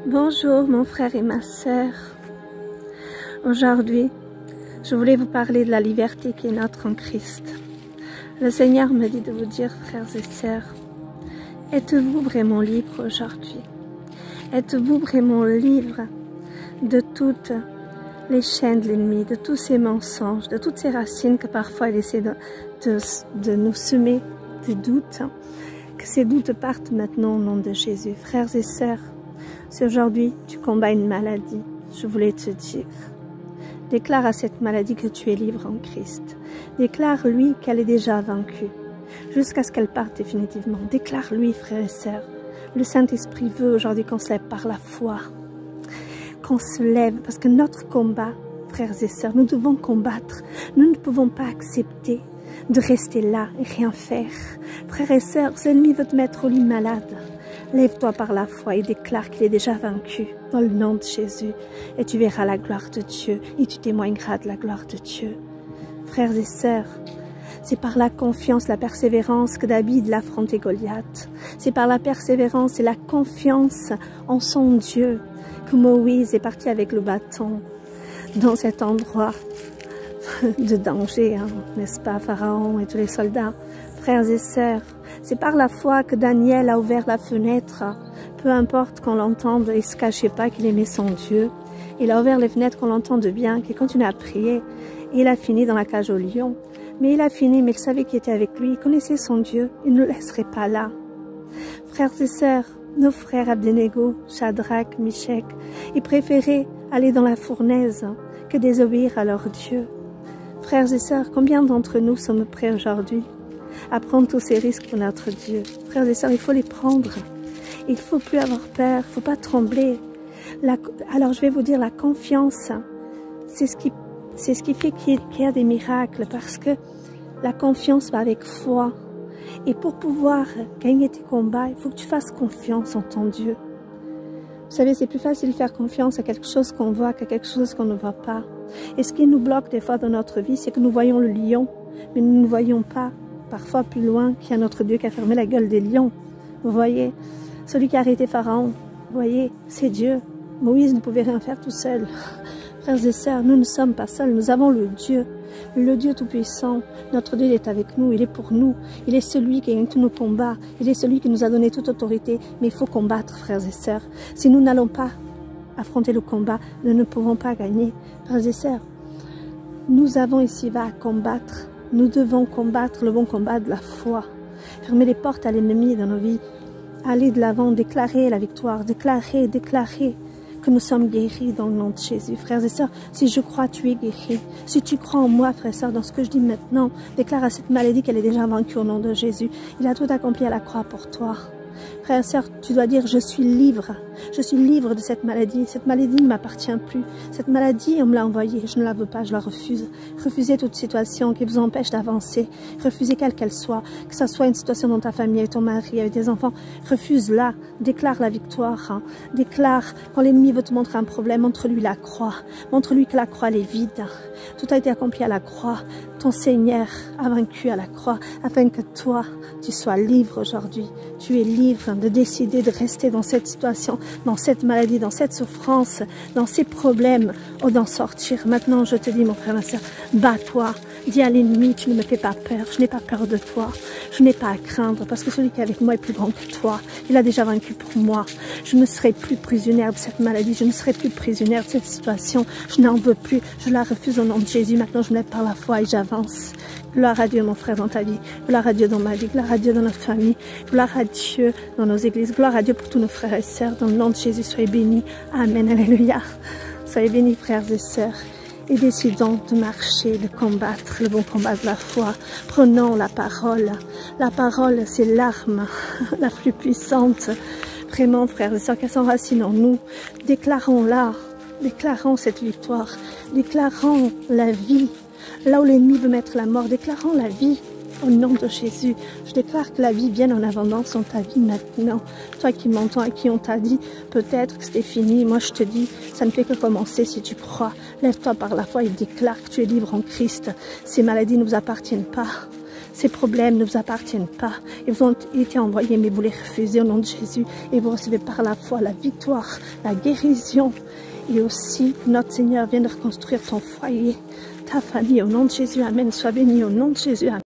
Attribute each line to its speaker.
Speaker 1: Bonjour mon frère et ma sœur. Aujourd'hui, je voulais vous parler de la liberté qui est notre en Christ. Le Seigneur me dit de vous dire, frères et sœurs, êtes-vous vraiment libres aujourd'hui? Êtes-vous vraiment libres de toutes les chaînes de l'ennemi, de tous ces mensonges, de toutes ces racines que parfois il essaie de nous semer des doutes? Que ces doutes partent maintenant au nom de Jésus. Frères et sœurs, si aujourd'hui tu combats une maladie, je voulais te dire, déclare à cette maladie que tu es libre en Christ. Déclare-lui qu'elle est déjà vaincue, jusqu'à ce qu'elle parte définitivement. Déclare-lui, frères et sœurs. Le Saint-Esprit veut aujourd'hui qu'on se lève par la foi, qu'on se lève, parce que notre combat, frères et sœurs, nous devons combattre. Nous ne pouvons pas accepter de rester là et rien faire. Frères et sœurs, l'ennemi veut te mettre au lit malade. Lève-toi par la foi et déclare qu'il est déjà vaincu dans le nom de Jésus. Et tu verras la gloire de Dieu et tu témoigneras de la gloire de Dieu. Frères et sœurs, c'est par la confiance, la persévérance que David l'a affronté Goliath. C'est par la persévérance et la confiance en son Dieu que Moïse est parti avec le bâton dans cet endroit de danger, hein, n'est-ce pas, Pharaon et tous les soldats. Frères et sœurs, c'est par la foi que Daniel a ouvert la fenêtre, peu importe qu'on l'entende, il ne se cachait pas qu'il aimait son Dieu. Il a ouvert les fenêtres, qu'on l'entende bien, qu'il continue à prier. Et il a fini dans la cage au lion. Mais il a fini, mais il savait qu'il était avec lui, il connaissait son Dieu, il ne le laisserait pas là. Frères et sœurs, nos frères Abdenego, Shadrach, Meshach, ils préféraient aller dans la fournaise que désobéir à leur Dieu. Frères et sœurs, combien d'entre nous sommes prêts aujourd'hui à prendre tous ces risques pour notre Dieu? Frères et sœurs, il faut les prendre. Il ne faut plus avoir peur, il ne faut pas trembler. Alors je vais vous dire, la confiance, c'est ce qui fait qu'il y a des miracles, parce que la confiance va avec foi. Et pour pouvoir gagner tes combats, il faut que tu fasses confiance en ton Dieu. Vous savez, c'est plus facile de faire confiance à quelque chose qu'on voit qu'à quelque chose qu'on ne voit pas. Et ce qui nous bloque des fois dans notre vie, c'est que nous voyons le lion, mais nous ne voyons pas, parfois plus loin, qu'il y a notre Dieu qui a fermé la gueule des lions. Vous voyez, celui qui a arrêté Pharaon, vous voyez, c'est Dieu. Moïse ne pouvait rien faire tout seul. Frères et sœurs, nous ne sommes pas seuls, nous avons le Dieu Tout-Puissant. Notre Dieu est avec nous, il est pour nous. Il est celui qui gagne tous nos combats. Il est celui qui nous a donné toute autorité. Mais il faut combattre, frères et sœurs. Si nous n'allons pas affronter le combat, nous ne pouvons pas gagner. Frères et sœurs, nous avons ici-bas à combattre. Nous devons combattre le bon combat de la foi. Fermer les portes à l'ennemi dans nos vies. Aller de l'avant, déclarer la victoire. Déclarer que nous sommes guéris dans le nom de Jésus. Frères et sœurs, si je crois, tu es guéri. Si tu crois en moi, frères et sœurs, dans ce que je dis maintenant, déclare à cette maladie qu'elle est déjà vaincue au nom de Jésus. Il a tout accompli à la croix pour toi. Frères et sœurs, tu dois dire, je suis libre. Je suis libre de cette maladie. Cette maladie ne m'appartient plus. Cette maladie, on me l'a envoyée. Je ne la veux pas, je la refuse. Refusez toute situation qui vous empêche d'avancer. Refusez quelle qu'elle soit. Que ce soit une situation dans ta famille, avec ton mari, avec tes enfants. Refuse-la. Déclare la victoire. Hein. Déclare, quand l'ennemi veut te montrer un problème, montre-lui la croix. Montre-lui que la croix, elle est vide. Tout a été accompli à la croix. Ton Seigneur a vaincu à la croix, afin que toi, tu sois libre aujourd'hui. Tu es libre de décider de rester dans cette situation, dans cette maladie, dans cette souffrance, dans ces problèmes, ou d'en sortir. Maintenant, je te dis, mon frère, ma soeur, bats-toi. Dis à l'ennemi, tu ne me fais pas peur. Je n'ai pas peur de toi. Je n'ai pas à craindre, parce que celui qui est avec moi est plus grand que toi. Il a déjà vaincu pour moi. Je ne serai plus prisonnière de cette maladie. Je ne serai plus prisonnière de cette situation. Je n'en veux plus. Je la refuse au nom de Jésus. Maintenant, je me lève par la foi et j'avance. Gloire à Dieu, mon frère, dans ta vie. Gloire à Dieu dans ma vie. Gloire à Dieu dans notre famille. Gloire à Dieu dans nos églises. Gloire à Dieu pour tous nos frères et sœurs. Dans le nom de Jésus, soyez bénis. Amen. Alléluia. Soyez bénis, frères et sœurs. Et décidons de marcher, de combattre le bon combat de la foi. Prenons la parole. La parole, c'est l'arme la plus puissante. Vraiment, frères et sœurs, qu'elle s'enracine en nous. Déclarons-la. Déclarons cette victoire. Déclarons la vie. Là où l'ennemi veut mettre la mort, déclarons la vie. Au nom de Jésus, je déclare que la vie vienne en abondance dans ta vie maintenant. Toi qui m'entends, à qui on t'a dit peut-être que c'était fini, moi je te dis, ça ne fait que commencer si tu crois. Lève-toi par la foi et déclare que tu es libre en Christ. Ces maladies ne vous appartiennent pas. Ces problèmes ne vous appartiennent pas. Ils vous ont été envoyés, mais vous les refusez au nom de Jésus. Et vous recevez par la foi la victoire, la guérison. Et aussi, notre Seigneur vient de reconstruire ton foyer, ta famille. Au nom de Jésus, Amen. Sois béni au nom de Jésus, Amen.